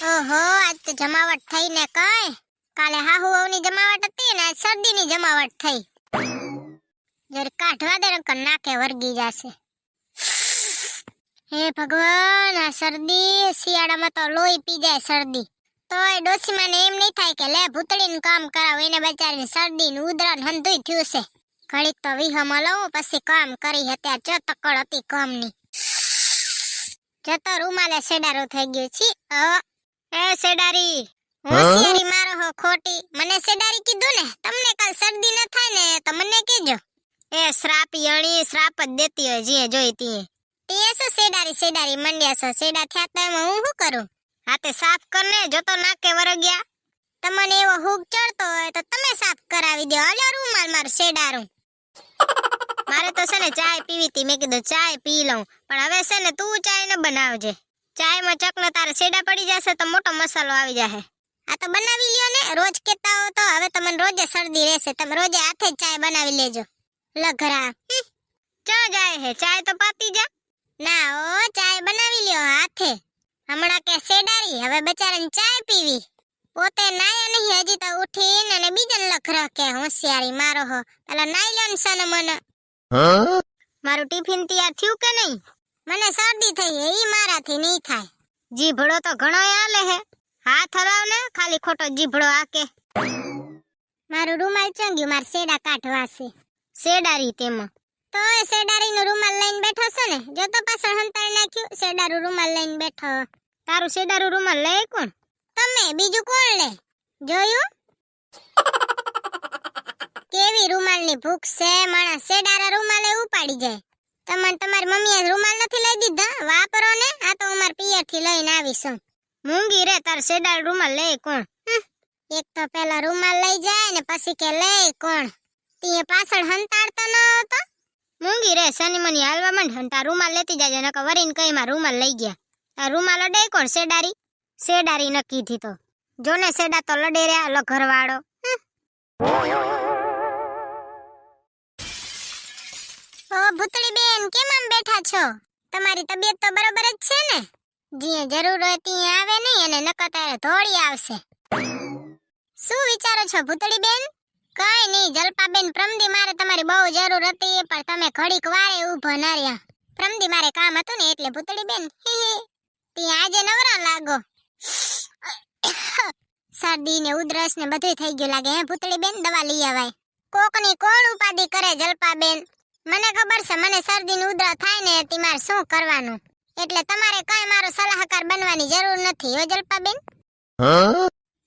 ઓહો, આજ તો જમાવટ થઈ ને કઈ. કાલે હાહુઓની જમાવટ હતી ને આજ શરદીની જમાવટ થઈ. જરી કાઢવા દે નકર નાકે વર્ગી જાશે. હે ભગવાન, આ શરદી શિયાળામાં તો લોહી પી જાય શરદી. તોય ડોસીમાને એમ નહીં થાય કે લે ભૂતળીનું કામ કરાવ, એને બચારીને શરદી ને ઉધરા ને હંધુય થયું છે. ઘડીક તો વિહમાં લઉં પછી કામ કરી અત્યારે ચોતકડ હતી કામની. જતો રૂમાલે સેડારો થઈ ગયો છી. એ સેડારી, હોશિયારી મારો હો ખોટી. મને સેડારી કીધું ને, તમને કાલ શરદી ન થાય ને તો મને કહેજો. એ શ્રાપી અણી શ્રાપ જ દેતી હોય જે જોઈ તીએ. તે શું સેડારી મંડ્યા છો? સેડા થયા તો એમાં હું શું કરું? હાથે સાફ કરને, જોતો નાકે વરગ્યા. તમને એવો હુક ચડતો હોય તો તમે સાફ કરાવી દો. હાલો રૂમાલ માર સેડારું. મારે તો છે ને ચાય પીવી તી, મેં કીધું ચાય પી લઉં, પણ હવે છે ને તું ચાય ન બનાવજે. ચાયમાં ચકનો તારે સેડા પડી જશે તો મોટો મસાલો આવી જશે. આ તો બનાવી લ્યો ને, રોજ કેતા હો તો હવે તમને રોજે શરદી રહેશે. તમે રોજે હાથે જ ચાય બનાવી લેજો. લઘરા ચા જાય હે, ચાય તો પાતી જા. ના ઓ, ચાય બનાવી લ્યો હાથે. હમણાં કે સેડારી, હવે બચારાને ચાય પીવી. પોતે નાયા નહીં હજી તો ઉઠીને અને બીજાને લખરા કે હોશિયારી મારો હો. પેલા નાઈ લ્યો ને સને મને. મારું ટિફિન તૈયાર થયું કે નહીં? મને શરદી થઈ હે, ઈ મારાથી નહીં થાય. જીભડો તો ઘણો આલે હે. હાથ હલાવ ને, ખાલી ખોટો જીભડો આકે. મારું રૂમાલ ચંગ્યું, માર સેડા કાઢવા છે. સેડારી તેમાં તો સેડારીનો રૂમાલ લઈને બેઠો છે ને, જો તો પાછળ હંતાઈ નાખ્યું. સેડારું રૂમાલ લઈને બેઠો. તારું સેડારું રૂમાલ લે કોણ? તમે, બીજું કોણ લે? જોયું કેવી રૂમાલની ભૂખ છે. માણસ સેડારા રૂમાલે ઉપાડી જાય. તમને તમારી મમ્મીએ રૂમાલ નથી લઈ દીધા? વાપરો ને. આ તો અમાર પિયર થી લઈને આવીશું. મૂંગી રે, તાર સેડાર રૂમાલ લે કોણ? એક તો પેલા રૂમાલ લઈ જાય ને પછી કે લે કોણ? તીએ પાછળ હંતાડતો ન હતો. મૂંગી રે, શની મની હાલવા માંડ. તાર રૂમાલ લેતી જાજે, નકર વરીને કઈ માં રૂમાલ લઈ ગયા. તાર રૂમાલ અડે કોણ? સેડારી. સેડારી ન કીધી તો જોને, સેડા તો લડે રે આલો ઘરવાળો. ઓ ભૂતળી બેન, કેમ આમ બેઠા છો? તમારી તબિયત તો બરોબર જ છે ને? જીએ જરૂર હોય ત્યાં આવે નહીં, અને નકર તારે ધોળી આવશે. શું વિચારો છો ભૂતળી બેન? કઈ નહીં જલપાબેન, પ્રમદી મારે તમારી બહુ જરૂર હતી, પણ તમે ઘડીક વારે ઊભો ન રહ્યા. પ્રમદી મારે કામ હતું ને એટલે ભૂતળી બેન. ત્યાં આજે નવરા લાગો. શરદી ને ઉધરસ ને બધું થઈ ગયું લાગે હે ભૂતળી બેન? દવા લઈ આવાય. કોકની કોણ ઉપાધિ કરે જલપાબેન? મને ખબર છે, મને શરદી ને ઉધરસ થાય ને તે મારે શું કરવાનું. એટલે તમારે કઈ મારો સલાહકાર બનવાની જરૂર નથી હો જલપાબેન.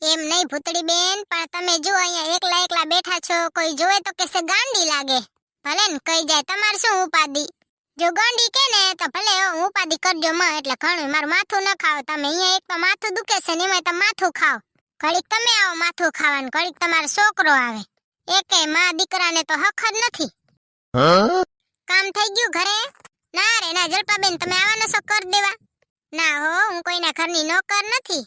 એમ નહીં ભૂતળી બેન, પણ તમે જો અહીંયા એકલા એકલા બેઠા છો, કોઈ જોવે તો કેસે ગાંડી લાગે. ભલે ને કહી જાય, તમારે શું ઉપાધિ? જો ગાંડી કે ને તો ભલે ઉપાધિ કરજો માં, એટલે ઘણું. મારું માથું ન ખાઓ તમે. અહીંયા એક તો માથું દુખે છે ને એમાં તમે માથું ખાઓ. ઘડીક તમે આવો માથું ખાવાનું, ઘડીક તમારો છોકરો આવે. એકે માં દીકરાને તો હક જ નથી. કામ થઈ ગયું ઘરે? ના રે ના જલપાબેન, તમે આવવાનો છો કર દેવા? ના હો, હું કોઈના ઘરની નોકર નથી.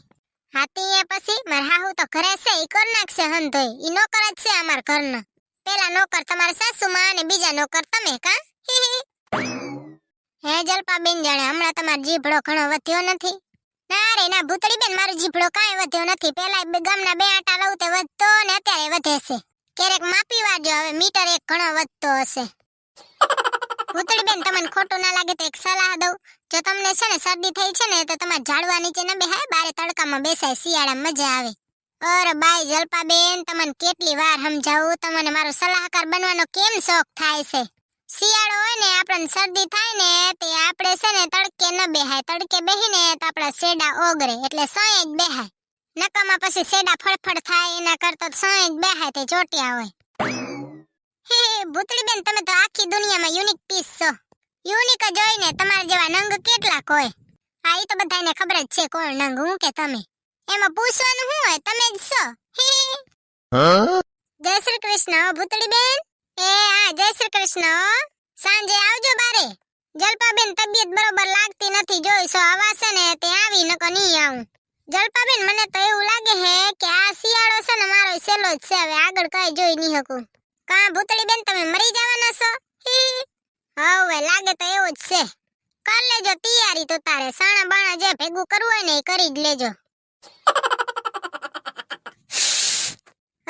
હાથી પછી મારા હાહુ તો ઘરે છે, ઈ કર નાખશે હંધોય. ઈ નોકર જ છે અમાર ઘરના. પેલા નોકર તમારા સાસુમાં અને બીજા નોકર તમે. કા હે જલપાબેન, જાણે હમણાં તમારો જીભડો ઘણો વધ્યો નથી? ના રે ના ભૂતળી બેન, મારો જીભડો કાંઈ વધ્યો નથી. પેલા ગામના બે આટા લઉં તે વધતો ને અત્યારે વધે છે. ક્યારેક માપી વાળજો, હવે મીટર એક ઘણો વધતો હશે. ભૂતળી બેન, તમને ખોટું ના લાગે તો એક સલાહ દઉં. જો તમને છે ને શરદી થઈ છે ને તો તમારે ઝાડવા નીચે ન બેહાય, બારે તડકામાં બેસાય, શિયાળામાં મજા આવે. અરે બાઈ જલપાબેન, તમને કેટલી વાર સમજાવું, તમને મારો સલાહકાર બનવાનો કેમ શોખ થાય છે? શિયાળો હોય ને આપણને શરદી થાય ને તે આપણે છે ને તડકે ન બેહાય. તડકે બેહીને તો આપણા સેડા ઓગરે, એટલે સોય જ બેહાય. નકામાં પછી સેડા ફળફળ થાય, એના કરતા સોય જ બેહાય તે ચોટ્યા હોય. હે ભૂતળી બેન, તમે તો આખી દુનિયામાં યુનિક પીસ છો. યુનિક જ હોય ને, તમારા જેવા નંગ કેટલાક હોય. હા, ઈ તો બધાને ખબર જ છે કોણ નંગ, હું કે તમે. એમાં પૂછવાનું શું હોય, તમે જ છો. જય શ્રી કૃષ્ણ ભૂતળી બેન. એ હા, જય શ્રી કૃષ્ણ. સાંજે આવજો બારે. જલપાબેન, તબિયત બરોબર લાગતી નથી, જોઈશો આવાશે ને તે આવી, નકો નહીં આવું. જલપાબેન, મને તો એવું લાગે હે કે આ શિયાળો છે ને મારો સેલો જ છે, હવે આગળ કઈ જોઈ નહીં શકું. કા ભૂતળી બેન, તમે મરી જવાના છો? હવે લાગે તો એવું જ છે. કર લેજો તૈયારી તો તારે. સાણા બાણા જે ભેગું કરવું હોય ને એ કરી જ લેજો.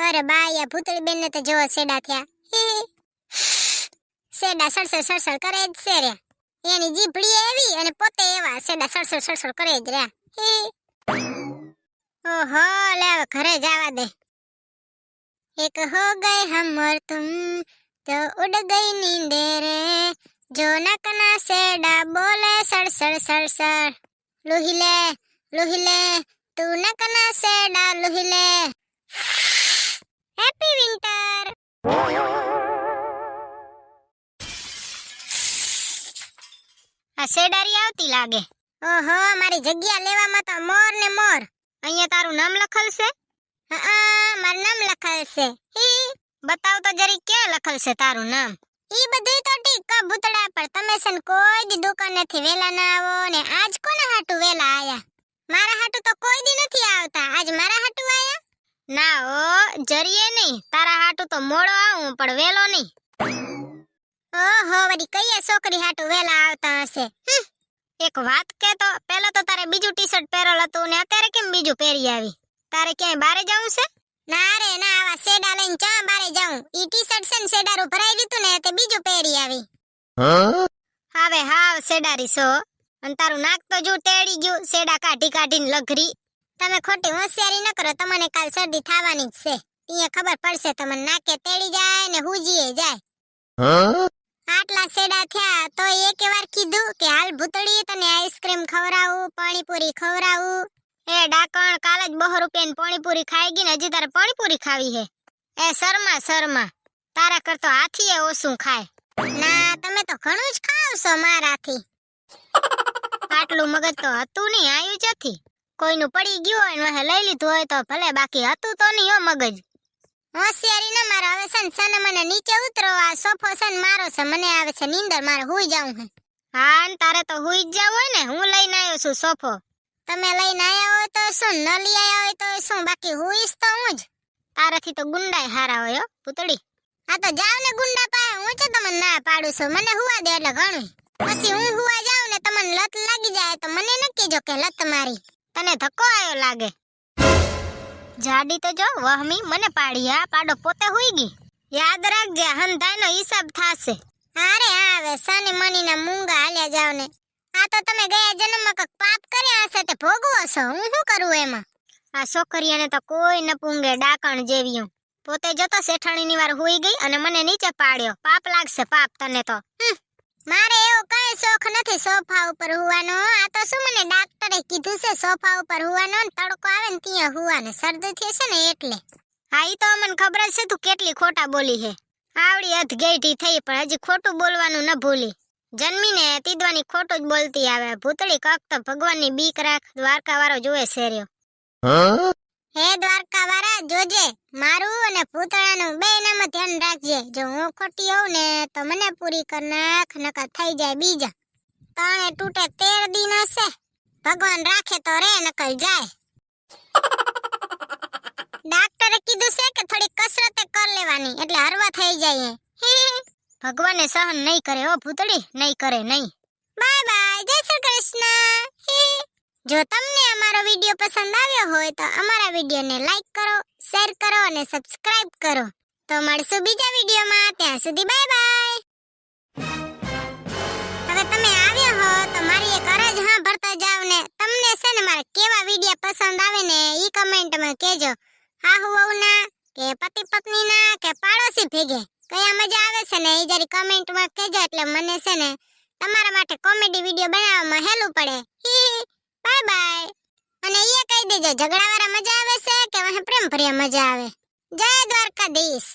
અરે બાયા ભૂતળી બેન ને તો જોવો સેડા થયા. સેડા સડસડ સડસડ કરે જ છે રે. એની જીભડી એવી અને પોતે એવા સેડા સડસડ સડસડ કરે જ રે. ઓહો લે હવે ઘરે જવા દે. એક હો ગए हम और तुम तो उड़ गई नींदे रे जो नकना सेडा बोले सड़ सड़ सड़ सड़ लुहिले तू नकना सेडा लुहिले. Happy winter. આ સેડારી આવતી લાગે. ઓહો મારી જગ્યા લેવામાં તો મોર ને મોર. અહીંયા તારું નામ લખલ છે? હા મારું નામ લખલ છે. બતાવ તો જરી ક્યાં લખલ છે તારું નામ? ઈ બધું તો ઠીક કા ભૂતડા, પણ તમે સન કોઈ દી દુકાનેથી વેલા ના આવો ને આજ કોને હાટુ વેલા આયા? મારા હાટુ તો કોઈ દી નથી આવતા, આજ મારા હાટુ આયા? ના ઓ જરીએ નહીં, તારા હાટુ તો મોડો આવું પણ વેલો નહીં. ઓહો વળી કઈ છોકરી હાટુ વેલા આવતા હશે? એક વાત કે તો પહેલા તો તારે બીજું ટી-શર્ટ પહેરેલ હતું ને અત્યારે કેમ બીજું પહેરી આવી? તારે ક્યાંય બારે જવું છે? ના રે ના, આવા સેડા લઈને ચા બારે જાઉં. ઈ ટી-શર્ટ છે ને સેડારું ભરાઈ દીધું ને તે બીજું પહેરી આવી. હવે હાવ સેડારી છો. અને તારું નાક તો જો તેડી ગયું સેડા કાઢી કાઢીને લઘરી. તમે ખોટી હોશિયારી ન કરો, તમને કાલ શરદી થવાની જ છે. અહીંયા ખબર પડશે તમને, નાકે તેડી જાય ને હુજીએ જાય. આટલા સેડા થયા તો એક વાર કીધું કે હાલ ભૂતળી તને આઈસ્ક્રીમ ખવરાવું, પાણીપુરી ખવરાવું. એ ડાકણ કાલ જ 2 રૂપિયાની પાણીપુરી ખાઈ ગઈ ને હજી તારે પાણીપુરી ખાવી હે? એ શર્મા શર્મા, તારા કરતો હાથીએ ઓછું ખાય. ના તમે તો ઘણું જ ખાવ છો મારાથી. આટલું મગજ તો હતું નહીં, આયું જથી. કોઈનું પડી ગયું હોય ને લઈ લીધું હોય તો ભલે, બાકી હતું તો નહીં હો મગજ. હોશિયારી ના મારો. હવે સન મને નીચે ઉતરો, આ સોફો સન મારો છે, મને આવે છે નીંદર, મારે હુઈ જાઉં હે. હા ને તારે તો હુઈ જ જાવ હોય ને, હું લઈને આવ્યો છું સોફો. તમે લઈને આયા હોય તો શું, ન લઈ આયા હોય તો શું, બાકી હુઈશ તો હું જ. તારાથી તો ગુંડાય હારા હોય હો ભૂતળી. હા તો જાવ ને ગુંડા પાય, હું છે તમને ના પાડું છું, મને હુવા દે એટલે ઘણું. પછી હું હુવા જાઉં ને તમને લત લાગી જાય તો મને ન કહેજો કે લત મારી. તને ધક્કો આવ્યો લાગે. જાડી તો જો વહમી મને પાડી, આ પાડો પોતે હુઈ ગઈ. યાદ રાખજે હંધાઈનો હિસાબ થાશે. અરે હવે સની મનીના મૂંગા હાલ્યા જાવ ને. આ તો તમે ગયા જન્મમાં કક પાપ કર્યા હશે તે ભોગવો છો, હું શું કરું એમાં? આ છોકરીઓને તો કોઈ ન પૂંગે ડાકણ જેવીયું. પોતે જતો શેઠાણીની વાર હુઈ ગઈ અને મને નીચે પાડ્યો. પાપ લાગશે પાપ તને તો. મારે એવો કઈ શોખ નથી સોફા ઉપર હુવાનો. આ તો શું મને ડાક્ટરે કીધું છે સોફા ઉપર હુવાનો, ને તડકો આવે ને ત્યાં હુવાનો, શરદી થઈ છે ને એટલે. હા ઈ તો મને ખબર જ છે તું કેટલી ખોટા બોલી હે. આવડી અધગેઠી થઈ પણ હજી ખોટું બોલવાનું ન ભૂલી. જન્મીને તીદવાની ખોટું જ બોલતી આવે. ભૂતળી કક તો ભગવાનની બીક રાખ, દ્વારકા વાળો જોવે શેર્યો. હે દ્વારકા વાળા જોજે, મારું અને ભૂતળાનું બેયનામાં ધ્યાન રાખજે. જો હું ખોટી હોઉં ને તો મને પૂરી કર નાખ, નકર થઈ જાય બીજા. તાણે તૂટે 13 દિન હશે, ભગવાન રાખે તો રે નકર જાય. ડાક્ટરે કીધું છે કે થોડી કસરત કર લેવાની એટલે હરવા થઈ જાય. ભગવાને સહન નહીં કરે હો ભૂતળી, નહીં કરે નહીં. બાય બાય, જય શ્રી કૃષ્ણ. જો તમને અમારો વિડિયો પસંદ આવ્યો હોય તો અમારા વિડિયોને લાઈક કરો, શેર કરો અને સબસ્ક્રાઇબ કરો. તો મળશું બીજા વિડિયોમાં, ત્યાં સુધી બાય બાય. હવે તમે આવ્યા હો તો મારી એક અરજ ભરતા જાવ ને. તમને છે ને મારા કેવા વિડિયો પસંદ આવે ને ઈ કમેન્ટમાં કહેજો. હાહુ વહુના કે પતિ પત્નીના કે પાડોશી ભેગે કયા મજા આવે છે ને એ જરી કમેન્ટમાં કહેજો, એટલે મને છે ને તમારા માટે કોમેડી વિડિયો બનાવવામાં હેલું પડે. Bye bye. અને એ કહી દેજો ઝઘડાવાળા મજા આવે છે કે વહે પ્રેમ ભર્યા મજા આવે. જય દ્વારકાધીશ.